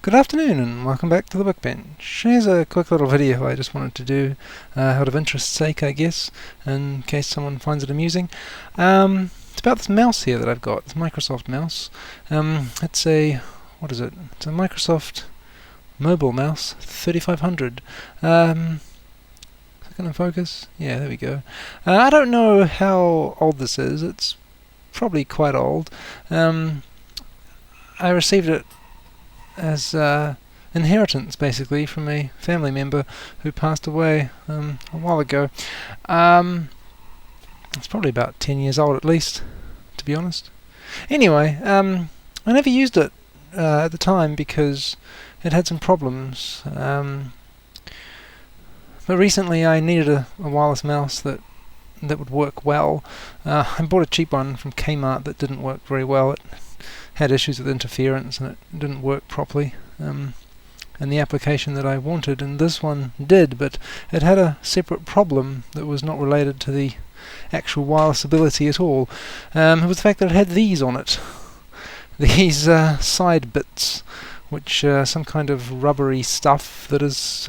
Good afternoon and welcome back to the Workbench. Here's a quick little video I just wanted to do out of interest's sake, I guess, in case someone finds it amusing. It's about this mouse here that I've got, this Microsoft mouse. It's a, what is it? It's a Microsoft mobile mouse, 3500. Is it going to focus? Yeah, there we go. I don't know how old this is. It's probably quite old. I received it as inheritance, basically, from a family member who passed away a while ago. It's probably about 10 years old at least, to be honest. Anyway, I never used it at the time because it had some problems. But recently I needed a wireless mouse that would work well. I bought a cheap one from Kmart that didn't work very well. It had issues with interference and it didn't work properly in the application that I wanted, and this one did, but it had a separate problem that was not related to the actual wireless ability at all. It was the fact that it had these on it, these side bits, which some kind of rubbery stuff that is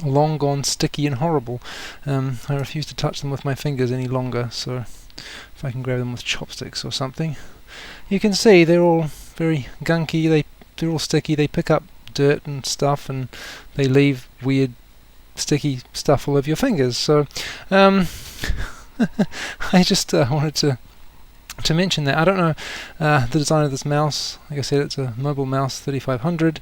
long gone sticky and horrible. I refuse to touch them with my fingers any longer, so if I can grab them with chopsticks or something. You can see they're all very gunky, they're all sticky, they pick up dirt and stuff and they leave weird sticky stuff all over your fingers. So I just wanted to mention that. I don't know the design of this mouse. Like I said, it's a mobile mouse 3500.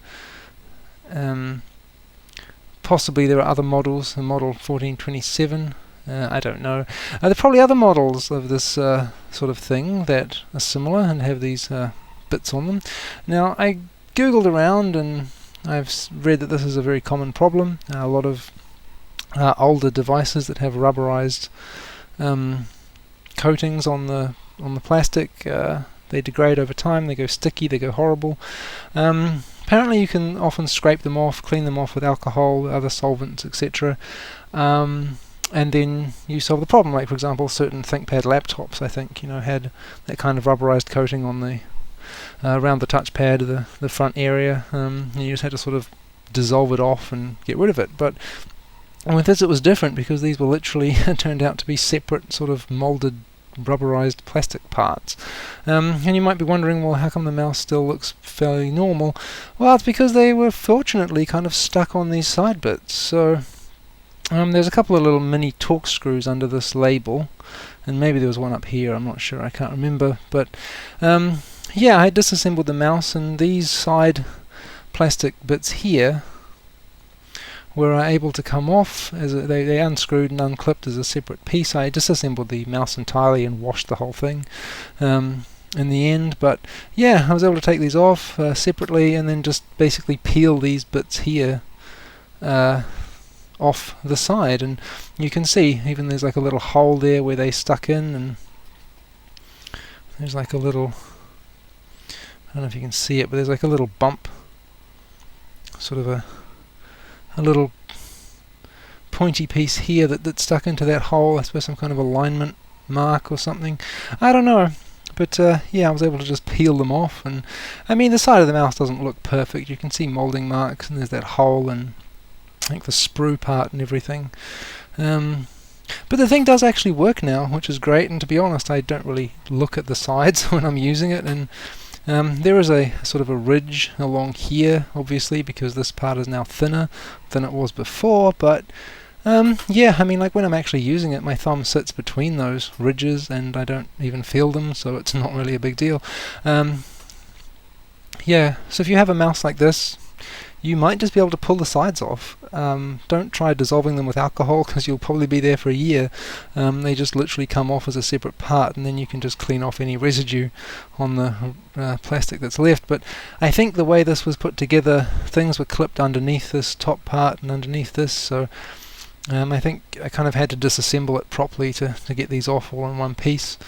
Possibly there are other models, the model 1427. I don't know. There are probably other models of this sort of thing that are similar and have these bits on them. Now, I googled around and I've read that this is a very common problem. A lot of older devices that have rubberized coatings on the plastic, they degrade over time, they go sticky, they go horrible. Apparently you can often scrape them off, clean them off with alcohol, other solvents, etc. And then you solve the problem. Like, for example, certain ThinkPad laptops, I think, had that kind of rubberized coating on the around the touchpad, the front area. And you just had to sort of dissolve it off and get rid of it. But with this it was different, because these were literally turned out to be separate sort of molded rubberized plastic parts. And you might be wondering, well, how come the mouse still looks fairly normal? Well, it's because they were fortunately kind of stuck on these side bits. So there's a couple of little mini Torx screws under this label, and maybe there was one up here, I'm not sure, I can't remember. But yeah, I disassembled the mouse, and these side plastic bits here were able to come off. They unscrewed and unclipped as a separate piece. I disassembled the mouse entirely and washed the whole thing in the end. But yeah, I was able to take these off separately and then just basically peel these bits here off the side, and you can see even there's like a little hole there where they stuck in, and there's like a little, I don't know if you can see it, but there's like a little bump, sort of a little pointy piece here that stuck into that hole. I suppose some kind of alignment mark or something, I don't know. But yeah, I was able to just peel them off, and I mean, the side of the mouse doesn't look perfect. You can see molding marks, and there's that hole, and I think the sprue part and everything. But the thing does actually work now, which is great, and to be honest, I don't really look at the sides when I'm using it. And there is a sort of a ridge along here, obviously, because this part is now thinner than it was before. But yeah, I mean, like when I'm actually using it, my thumb sits between those ridges and I don't even feel them, so it's not really a big deal. Yeah, so if you have a mouse like this, you might just be able to pull the sides off. Don't try dissolving them with alcohol, because you'll probably be there for a year. They just literally come off as a separate part, and then you can just clean off any residue on the plastic that's left. But I think the way this was put together, things were clipped underneath this top part and underneath this, so I think I kind of had to disassemble it properly to get these off all in one piece.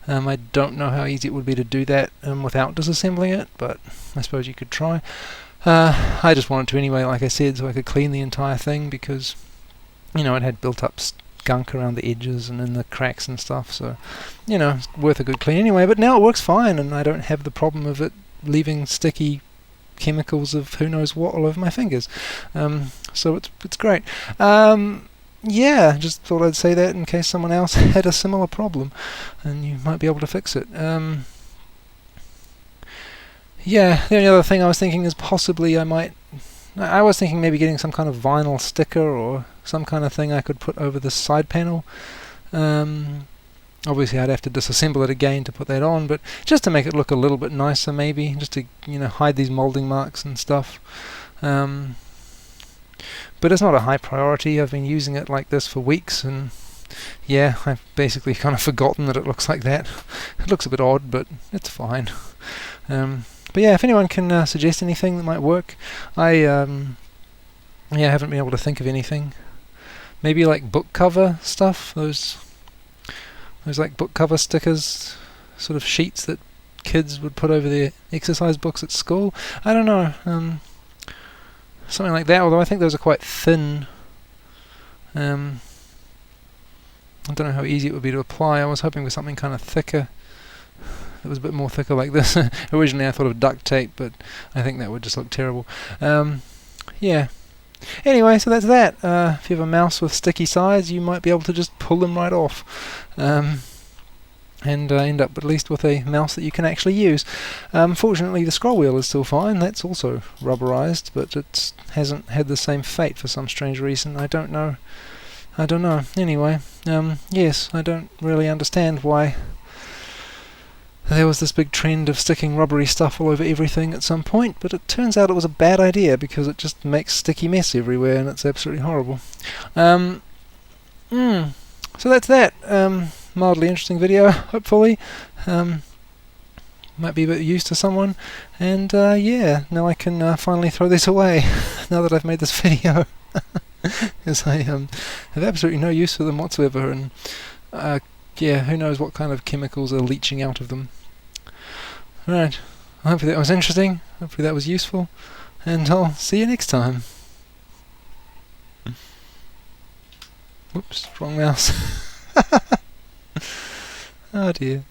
I don't know how easy it would be to do that without disassembling it, but I suppose you could try. I just wanted to anyway, like I said, so I could clean the entire thing, because it had built up gunk around the edges and in the cracks and stuff, so it's worth a good clean anyway. But now it works fine, and I don't have the problem of it leaving sticky chemicals of who knows what all over my fingers. So it's great. Yeah, just thought I'd say that in case someone else had a similar problem and you might be able to fix it. Yeah, the only other thing I was thinking is possibly I was thinking maybe getting some kind of vinyl sticker or some kind of thing I could put over the side panel. Obviously I'd have to disassemble it again to put that on, but just to make it look a little bit nicer maybe, just to hide these molding marks and stuff. But it's not a high priority. I've been using it like this for weeks, and yeah, I've basically kind of forgotten that it looks like that. It looks a bit odd, but it's fine. But yeah, if anyone can suggest anything that might work, I haven't been able to think of anything. Maybe like book cover stuff, those like book cover stickers, sort of sheets that kids would put over their exercise books at school. I don't know, something like that, although I think those are quite thin. I don't know how easy it would be to apply. I was hoping for something kind of thicker. It was a bit more thicker like this. Originally I thought of duct tape, but I think that would just look terrible. Yeah. Anyway, so that's that. If you have a mouse with sticky sides, you might be able to just pull them right off. And end up at least with a mouse that you can actually use. Fortunately the scroll wheel is still fine. That's also rubberized, but it hasn't had the same fate for some strange reason. I don't know. Anyway, yes, I don't really understand why there was this big trend of sticking rubbery stuff all over everything at some point, but it turns out it was a bad idea because it just makes sticky mess everywhere and it's absolutely horrible. So that's that. Mildly interesting video, hopefully. Might be a bit of use to someone. And yeah, now I can finally throw this away now that I've made this video. Because I have absolutely no use for them whatsoever, and yeah, who knows what kind of chemicals are leaching out of them. Right, hopefully that was interesting, hopefully that was useful, and I'll see you next time. Whoops, wrong mouse. Oh dear.